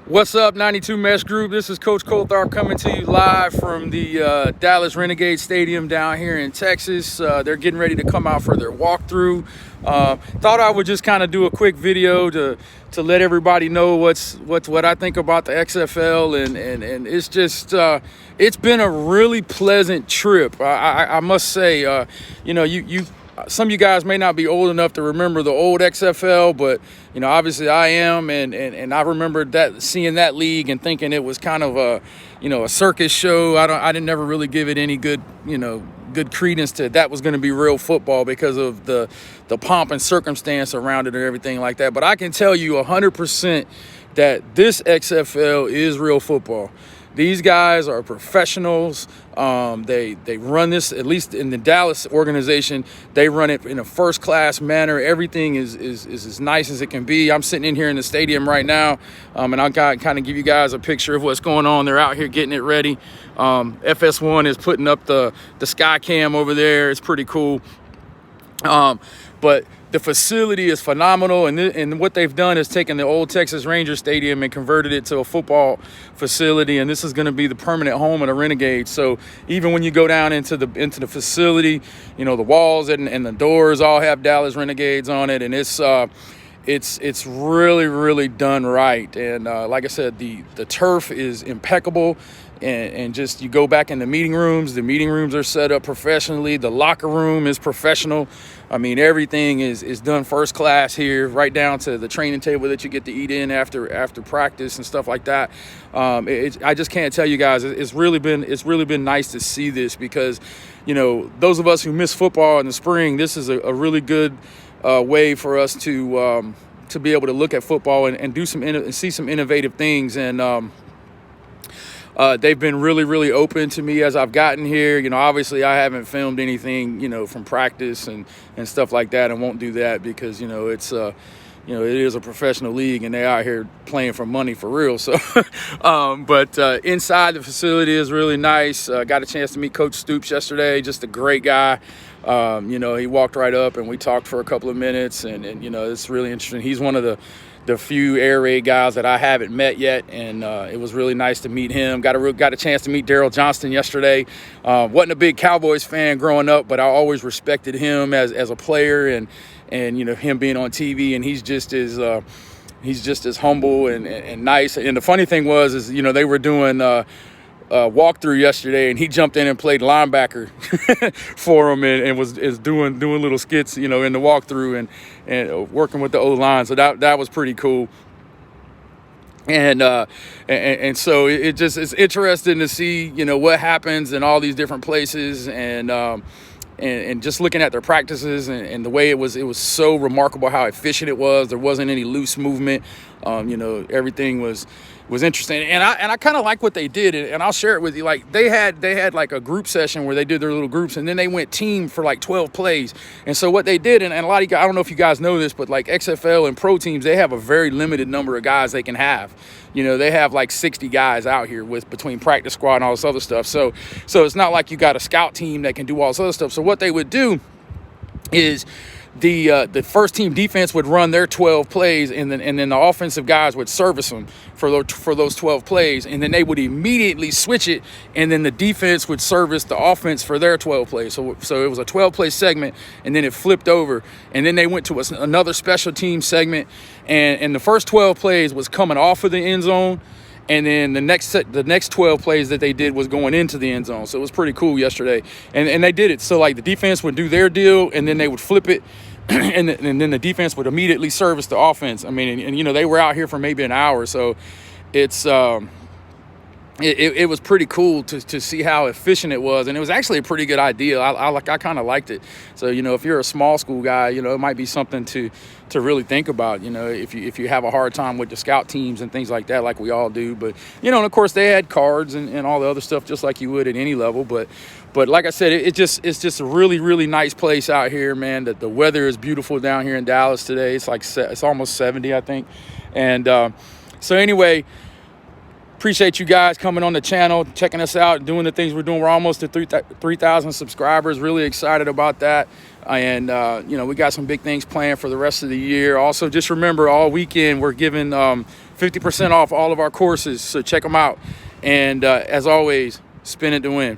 What's up, 92 Mesh Group? This is Coach Colthar coming to you live from the Dallas Renegades Stadium down here in Texas. They're getting ready to come out for their walkthrough. Thought I would just kind of do a quick video to let everybody know what I think about the XFL, and it's just it's been a really pleasant trip. I must say, some of you guys may not be old enough to remember the old XFL, but obviously I am, and I remember seeing that league and thinking it was kind of a circus show. I didn't never really give it any good credence to that was going to be real football because of the pomp and circumstance around it and everything like that. But I can tell you 100% that this XFL is real football. These guys are professionals. They run this, at least in the Dallas organization, they run it in a first-class manner. Everything is as nice as it can be. I'm sitting in here in the stadium right now, and I'll kind of give you guys a picture of what's going on. They're out here getting it ready. FS1 is putting up the sky cam over there. It's pretty cool. But the facility is phenomenal, and what they've done is taken the old Texas Rangers Stadium and converted it to a football facility, and this is going to be the permanent home of the Renegades. So even when you go down into the facility, the walls and the doors all have Dallas Renegades on it, and it's really, really done right. And like I said, the turf is impeccable. And just you go back in the meeting rooms are set up professionally. The locker room is professional. I mean, everything is done first class here, right down to the training table that you get to eat in after practice and stuff like that. I just can't tell you guys, it's really been nice to see this, because those of us who miss football in the spring, this is a really good way for us to be able to look at football and do and see some innovative things. And they've been really, really open to me as I've gotten here. Obviously I haven't filmed anything, from practice and stuff like that, and won't do that because, it's, it is a professional league and they're out here playing for money for real. So, but inside the facility is really nice. Got a chance to meet Coach Stoops yesterday, just a great guy. He walked right up and we talked for a couple of minutes, and it's really interesting. He's one of the few air raid guys that I haven't met yet, and it was really nice to meet him. Got a chance to meet Daryl Johnston yesterday. Wasn't a big Cowboys fan growing up, but I always respected him as a player, and him being on TV, and he's just as humble and nice. And the funny thing was they were doing walkthrough yesterday, and he jumped in and played linebacker for him, and was doing little skits, in the walkthrough and working with the O-line. So that was pretty cool. And so it's interesting to see, what happens in all these different places, and just looking at their practices and the way it was so remarkable how efficient it was. There wasn't any loose movement. Everything was interesting, and I kind of like what they did, and I'll share it with you. Like they had like a group session where they did their little groups, and then they went team for like 12 plays. And so what they did, and a lot of you guys, I don't know if you guys know this, but like XFL and pro teams, they have a very limited number of guys they can have. They have like 60 guys out here between practice squad and all this other stuff. So it's not like you got a scout team that can do all this other stuff. So what they would do is the first team defense would run their 12 plays, and then the offensive guys would service them for those 12 plays, and then they would immediately switch it, and then the defense would service the offense for their 12 plays. So it was a 12-play segment, and then it flipped over, and then they went to another special team segment, and the first 12 plays was coming off of the end zone. And then the next 12 plays that they did was going into the end zone. So it was pretty cool yesterday. And they did it. So like the defense would do their deal, and then they would flip it, and then the defense would immediately service the offense. I mean, and they were out here for maybe an hour. So it's it was pretty cool to see how efficient it was, and it was actually a pretty good idea. I kind of liked it. So if you're a small school guy, it might be something to really think about. If you have a hard time with the scout teams and things like that, like we all do. But and of course they had cards and all the other stuff just like you would at any level. But like I said, it's just a really, really nice place out here, man. That the weather is beautiful down here in Dallas today. It's almost 70, I think. And so anyway. Appreciate you guys coming on the channel, checking us out, doing the things we're doing. We're almost at 3,000 subscribers. Really excited about that. And, you know, we got some big things planned for the rest of the year. Also, just remember, all weekend we're giving 50% off all of our courses, so check them out. And as always, spin it to win.